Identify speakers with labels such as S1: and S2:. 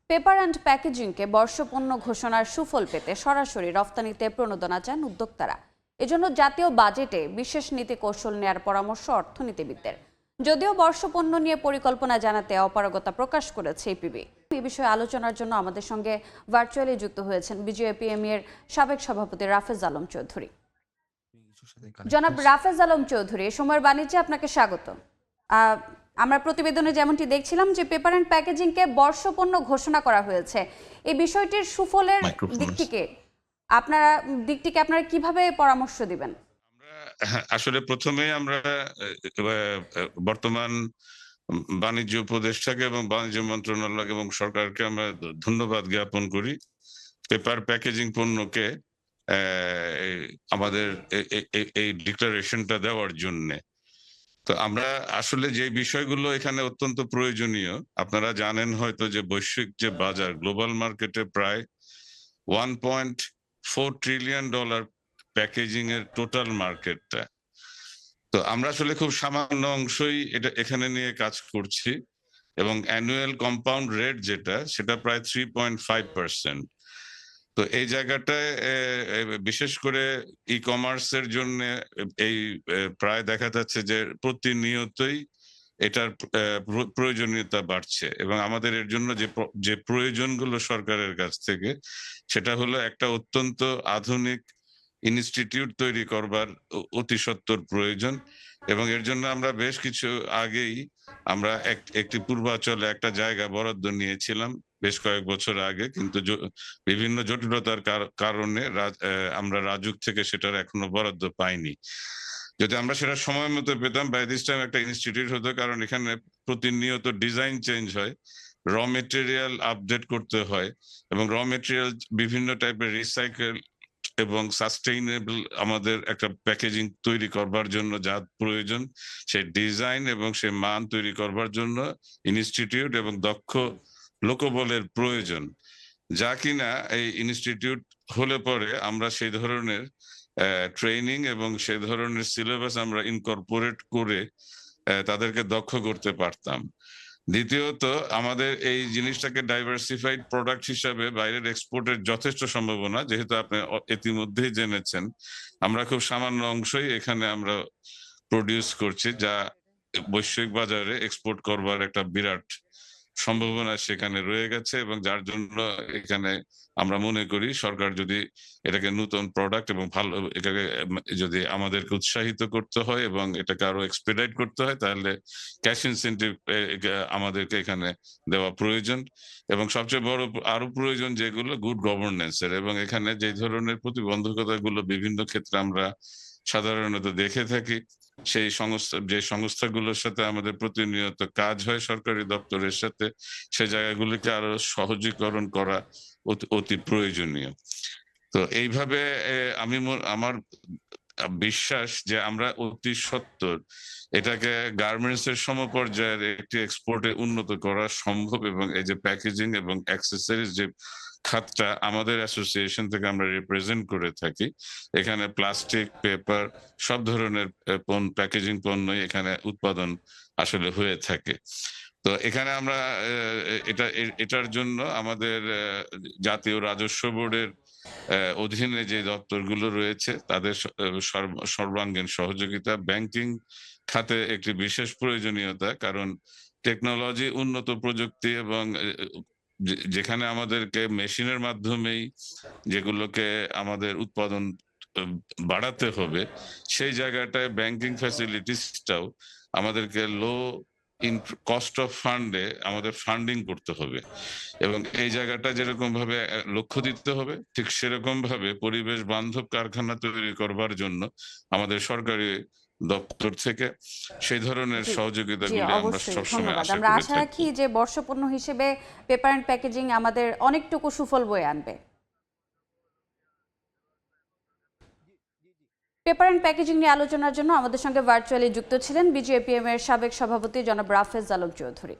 S1: Paper and প্যাকেজিংকে বর্ষপণ্য ঘোষণার সুফল পেতে সরাসরি রফতানিতে প্রণোদনা চান উদ্যোক্তারা। এজন্য জাতীয় বাজেটে বিশেষ নীতি কৌশল নেয়ার পরামর্শ অর্থনীতিবিদদের। যদিও বর্ষপণ্য নিয়ে পরিকল্পনা জানাতে অপারগতা প্রকাশ করেছে এপিবি। এই বিষয়ে আলোচনার জন্য আমাদের সঙ্গে ভার্চুয়ালি যুক্ত হয়েছেন বিজিএপিএমই এর সাবেক সভাপতি রাফেজ আলম চৌধুরী। জনাব রাফেজ আলম চৌধুরী, সময়ের বাণিজ্যে আপনাকে স্বাগত। আমরা প্রতিবেদনে যেমনটি দেখছিলাম যে পেপার অ্যান্ড প্যাকেজিংকে বর্ষপণ্য ঘোষণা করা হয়েছে, এই বিষয়টির সুফলের দিকটিকে আপনারা কিভাবে পরামর্শ দিবেন?
S2: আসলে প্রথমে আমরা বর্তমান বাণিজ্য উপদেষ্টাকে এবং বাণিজ্য মন্ত্রণালয় এবং সরকারকে আমরা ধন্যবাদ জ্ঞাপন করি পেপার প্যাকেজিং পণ্যকে আমাদের এই ডিক্লারেশনটা দেওয়ার জন্য। তো আমরা আসলে যে বিষয়গুলো এখানে অত্যন্ত প্রয়োজনীয়, আপনারা জানেন হয়তো যে বৈশ্বিক যে বাজার, গ্লোবাল মার্কেটে প্রায় $1.4 ট্রিলিয়ন প্যাকেজিং এর টোটাল মার্কেটটা। তো আমরা আসলে খুব সামান্য অংশই এখানে নিয়ে কাজ করছি এবং অ্যানুয়াল কম্পাউন্ড রেট সেটা প্রায় 3.5%। তো এই জায়গাটায় বিশেষ করে ই কমার্সের জন্য এই প্রায় দেখা যাচ্ছে যে প্রতিনিয়তই এটার প্রয়োজনীয়তা বাড়ছে এবং আমাদের এর জন্য যে প্রয়োজনগুলো সরকারের কাছ থেকে, সেটা হলো একটা অত্যন্ত আধুনিক ইনস্টিটিউট তৈরি করবার অতি সত্বর প্রয়োজন। এবং এর জন্য আমরা বেশ কিছু আগেই আমরা একটি পূর্বাঞ্চলে একটা জায়গা বরাদ্দ নিয়েছিলাম বেশ কয়েক বছর আগে, কিন্তু বিভিন্ন জটিলতার কারণে আমরা রাজুক থেকে সেটার এখনো বরাদ্দ পাইনি। যদি আমরা সেটা সময় মতো পেতাম, বাই দিস টাইম একটা ইনস্টিটিউট হতো, কারণ এখানে প্রতিনিয়ত ডিজাইন চেঞ্জ হয়, র মেটেরিয়াল আপডেট করতে হয় এবং র মেটেরিয়াল বিভিন্ন টাইপের রিসাইকেল এবং সাস্টেইনেবল আমাদের একটা প্যাকেজিং তৈরি করবার জন্য যা প্রয়োজন, সে ডিজাইন এবং সে মান তৈরি করবার জন্য ইনস্টিটিউট এবং দক্ষ লোকবলের প্রয়োজন, যা কিনা এই ইনস্টিটিউট হলে পরে আমরা সেই ধরনের ট্রেনিং এবং সেই ধরনের সিলেবাস আমরা ইনকর্পোরেট করে তাদেরকে দক্ষ করতে পারতাম। দ্বিতীয়ত, আমাদের এই জিনিসটাকে ডাইভার্সিফাইড প্রোডাক্ট হিসাবে বাইরের এক্সপোর্টের যথেষ্ট সম্ভাবনা, যেহেতু আপনি ইতিমধ্যেই জেনেছেন আমরা খুব সামান্য অংশই এখানে আমরা প্রডিউস করছি, যা বৈশ্বিক বাজারে এক্সপোর্ট করবার একটা বিরাট সম্ভাবনা সেখানে রয়ে গেছে। এবং যার জন্য এখানে আমরা মনে করি সরকার যদি এটাকে নতুন প্রোডাক্ট এবং ভালো এটাকে যদি আমাদেরকে উৎসাহিত করতে হয় এবং এটাকে আরো এক্সপেডাইট করতে হয়, তাহলে ক্যাশ ইনসেন্টিভ আমাদেরকে এখানে দেওয়া প্রয়োজন। এবং সবচেয়ে বড় আরো প্রয়োজন যেগুলো গুড গভর্নেন্সের, এবং এখানে যে ধরনের প্রতিবন্ধকতাগুলো বিভিন্ন ক্ষেত্রে আমরা সাধারণত দেখে থাকি, সেই সংস্থাগুলোর সাথে আমাদের প্রতিনিয়ত কাজ হয় সরকারি দপ্তরের সাথে, সে জায়গাগুলিকে আরো সহজীকরণ করা অতি প্রয়োজনীয়। তো এইভাবে আমার বিশ্বাস যে আমরা অতি সত্বর এটাকে গার্মেন্টস এর সমপর্যায়ের একটি এক্সপোর্টে উন্নত করা সম্ভব। এবং এই যে প্যাকেজিং এবং অ্যাক্সেসরিজ যে খাতটা আমাদের অ্যাসোসিয়েশন থেকে আমরা রিপ্রেজেন্ট করে থাকি, এখানে প্লাস্টিক, পেপার, সব ধরনের প্যাকেজিং পণ্যই এখানে উৎপাদন আসলে হয়ে থাকে। তো এখানে আমরা এটার জন্য আমাদের জাতীয় রাজস্ব বোর্ডের অধীনে যে দপ্তরগুলো রয়েছে তাদের সর্বাঙ্গীন সহযোগিতা, ব্যাংকিং খাতে একটি বিশেষ প্রয়োজনীয়তা, কারণ টেকনোলজি, উন্নত প্রযুক্তি এবং যেখানে আমাদেরকে মেশিনের মাধ্যমেই যেগুলোকে আমাদের উৎপাদন বাড়াতে হবে, সেই জায়গাটায় ব্যাংকিং ফ্যাসিলিটিসটাও আমাদেরকে লো কস্ট অফ ফান্ডে আমাদের ফান্ডিং করতে হবে। এবং এই জায়গাটা যেরকম ভাবে লক্ষ্য দিতে হবে, ঠিক সেরকম ভাবে পরিবেশ বান্ধব কারখানা তৈরি করবার জন্য আমাদের সরকারি দপ্তর থেকে সেই ধরনের সহযোগিতাগুলি আমরা সবসময়
S1: আমরা আশা রাখি যে বর্ষপণ্য হিসেবে পেপার অ্যান্ড প্যাকেজিং আমাদের অনেকটুকু সুফল বয়ে আনবে। পেপার অ্যান্ড প্যাকেজিং নিয়ে আলোচনার জন্য আমাদের সঙ্গে ভার্চুয়ালি যুক্ত ছিলেন বিজিএপিএম এর সাবেক সভাপতি জনাব রাফেজ আলম চৌধুরী।